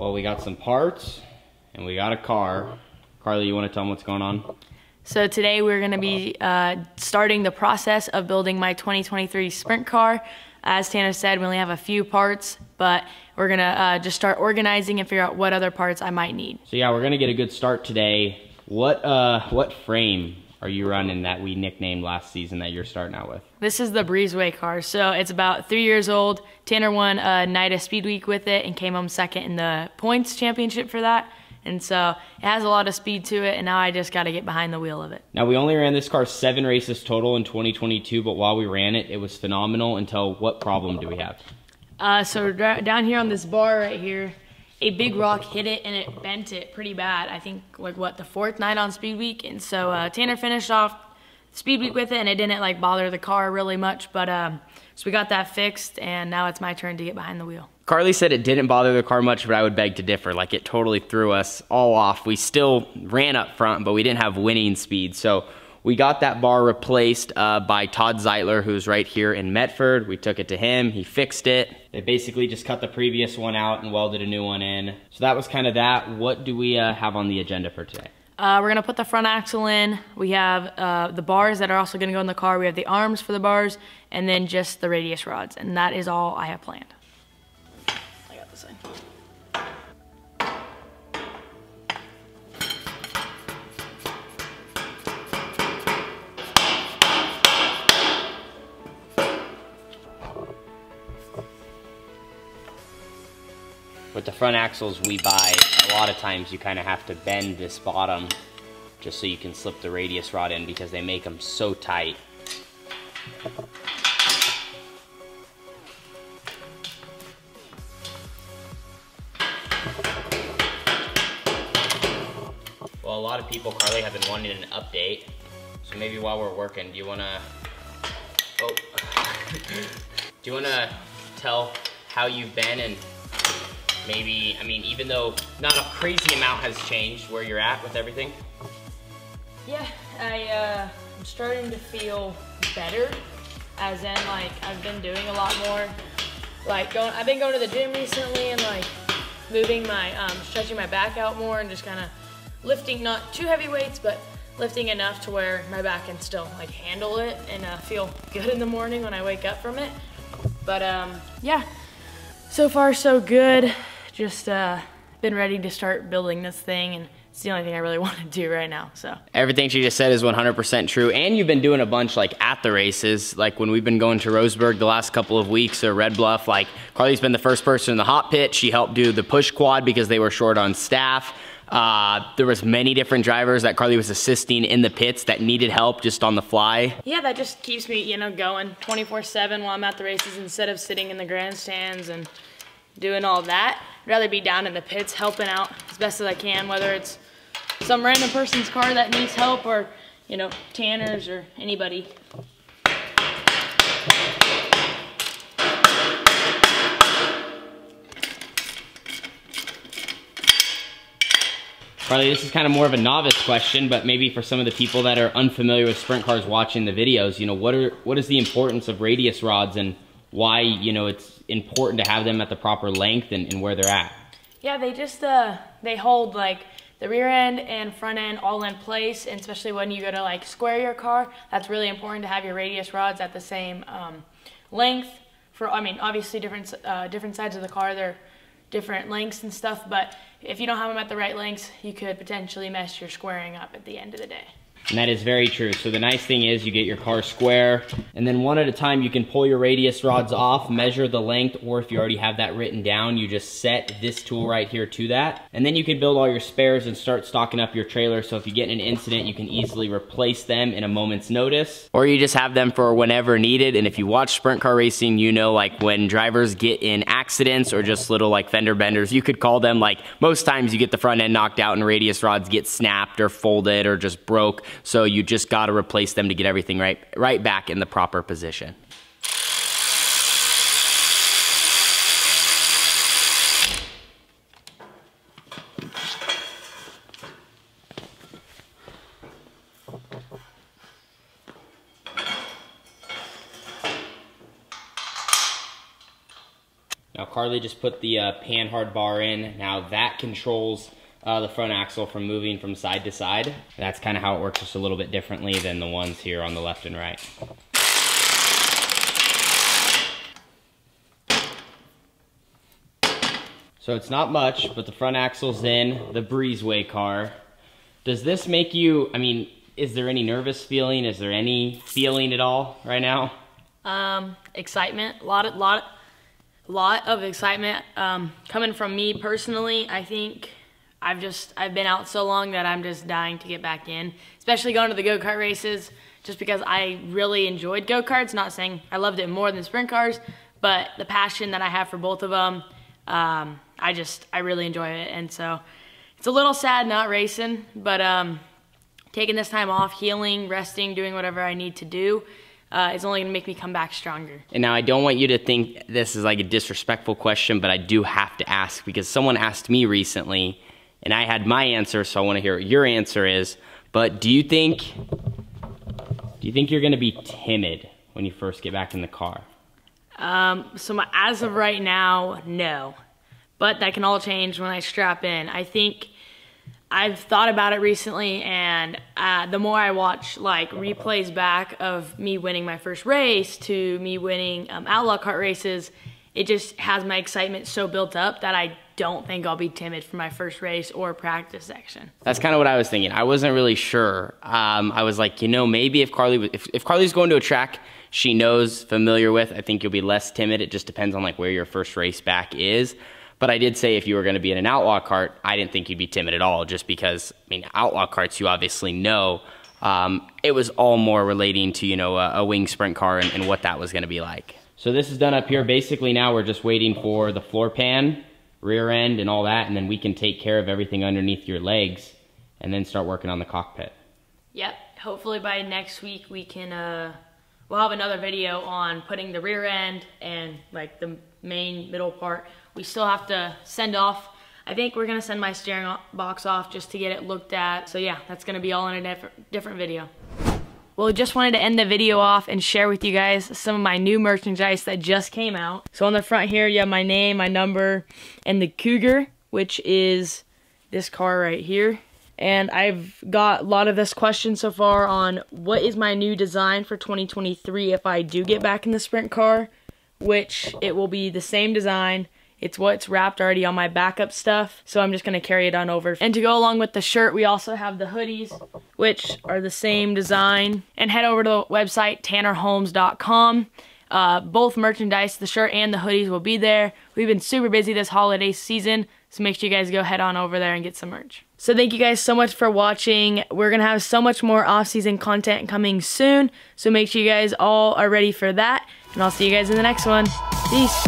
Well, we got some parts and we got a car. Carly, you want to tell them what's going on? So today we're going to be starting the process of building my 2023 sprint car. As Tanner said, we only have a few parts, but we're going to just start organizing and figure out what other parts I might need. So yeah, we're going to get a good start today. What frame are you running that we nicknamed last season that you're starting out with? This is the Breezeway car. So it's about 3 years old. Tanner won a night of Speed Week with it and came home second in the points championship for that. And so it has a lot of speed to it, and now I just got to get behind the wheel of it. Now, we only ran this car 7 races total in 2022, but while we ran it, it was phenomenal until what problem do we have? So down here on this bar right here, a big rock hit it and it bent it pretty bad. I think like the 4th night on Speed Week. And so Tanner finished off Speed Week with it, and it didn't like bother the car really much. But so we got that fixed, and now it's my turn to get behind the wheel. Carly said it didn't bother the car much, but I would beg to differ. Like, it totally threw us all off. We still ran up front, but we didn't have winning speed. So we got that bar replaced by Todd Zeitler, who's right here in Medford. We took it to him. He fixed it. They basically just cut the previous one out and welded a new one in. So that was kind of that. What do we have on the agenda for today? We're going to put the front axle in. We have the bars that are also going to go in the car. We have the arms for the bars, and then just the radius rods. And that is all I have planned. I got this thing. With the front axles we buy, a lot of times you kind of have to bend this bottom just so you can slip the radius rod in because they make them so tight. Well, a lot of people, Carly, have been wanting an update. So maybe while we're working, do you want to tell how you've been, and maybe, I mean, even though not a crazy amount has changed, where you're at with everything? Yeah, I'm starting to feel better, as in, like, I've been doing a lot more. Like, I've been going to the gym recently and, like, moving my, stretching my back out more and just kind of lifting, not too heavy weights, but lifting enough to where my back can still, like, handle it and feel good in the morning when I wake up from it. But, yeah, so far so good. Just been ready to start building this thing, and it's the only thing I really want to do right now. So everything she just said is 100% true, and you've been doing a bunch like at the races, like when we've been going to Roseburg the last couple of weeks, or Red Bluff. Like, Carly's been the first person in the hot pit. She helped do the push quad because they were short on staff. There was many different drivers that Carly was assisting in the pits that needed help just on the fly. Yeah, that just keeps me, you know, going 24/7 while I'm at the races instead of sitting in the grandstands and doing all that. I'd rather be down in the pits helping out as best as I can, whether it's some random person's car that needs help or, you know, Tanner's or anybody. Carly, this is kind of more of a novice question, but maybe for some of the people that are unfamiliar with sprint cars watching the videos, you know, what is the importance of radius rods, and why, you know, it's important to have them at the proper length and where they're at? Yeah, they just, they hold like the rear end and front end all in place, and especially when you go to like square your car, that's really important to have your radius rods at the same length. For, I mean, obviously different sides of the car, they're different lengths and stuff, but if you don't have them at the right lengths, you could potentially mess your squaring up at the end of the day. And that is very true. So the nice thing is you get your car square, and then one at a time you can pull your radius rods off, measure the length, or if you already have that written down, you just set this tool right here to that. And then you can build all your spares and start stocking up your trailer, so if you get in an incident, you can easily replace them in a moment's notice. Or you just have them for whenever needed. And if you watch sprint car racing, you know, like when drivers get in accidents or just little like fender benders, you could call them, like most times you get the front end knocked out and radius rods get snapped or folded or just broke. So you just got to replace them to get everything right back in the proper position. Now Carly just put the pan-hard bar in. Now that controls the front axle from moving from side to side. That's kind of how it works, just a little bit differently than the ones here on the left and right. So it's not much, but the front axle's in, the Breezeway car. Does this make you, I mean, is there any nervous feeling? Is there any feeling at all right now? Excitement, a lot of excitement. Coming from me personally, I think I've been out so long that I'm just dying to get back in, especially going to the go-kart races, just because I really enjoyed go-karts. Not saying I loved it more than sprint cars, but the passion that I have for both of them, I really enjoy it. And so it's a little sad not racing, but taking this time off, healing, resting, doing whatever I need to do, is only gonna make me come back stronger. And now I don't want you to think this is like a disrespectful question, but I do have to ask because someone asked me recently and I had my answer, so I wanna hear what your answer is. But do you think you're gonna be timid when you first get back in the car? As of right now, no. But that can all change when I strap in. I think I've thought about it recently, and the more I watch like replays back of me winning my first race to me winning outlaw kart races, it just has my excitement so built up that I don't think I'll be timid for my first race or practice section. That's kind of what I was thinking. I wasn't really sure. I was like, you know, maybe if Carly's going to a track she knows, familiar with, I think you'll be less timid. It just depends on like where your first race back is. But I did say if you were going to be in an outlaw kart, I didn't think you'd be timid at all, just because, I mean, outlaw karts, you obviously know. It was all more relating to, you know, a wing sprint car and what that was going to be like. So this is done up here. Basically now we're just waiting for the floor pan, rear end, and all that, and then we can take care of everything underneath your legs and then start working on the cockpit. Yep. Hopefully by next week we can, we'll have another video on putting the rear end and like the main middle part. We still have to send off, I think we're gonna send my steering box off just to get it looked at. So yeah, that's gonna be all in a different video. Well, just wanted to end the video off and share with you guys some of my new merchandise that just came out. So on the front here, you have my name, my number, and the Cougar, which is this car right here. And I've got a lot of this question so far on what is my new design for 2023 if I do get back in the sprint car, which it will be the same design. It's what's wrapped already on my backup stuff, so I'm just going to carry it on over. And to go along with the shirt, we also have the hoodies, which are the same design. And head over to the website, tannerholmes.com. Both merchandise, the shirt and the hoodies, will be there. We've been super busy this holiday season, so make sure you guys go head on over there and get some merch. So thank you guys so much for watching. We're going to have so much more off-season content coming soon, so make sure you guys all are ready for that. And I'll see you guys in the next one. Peace.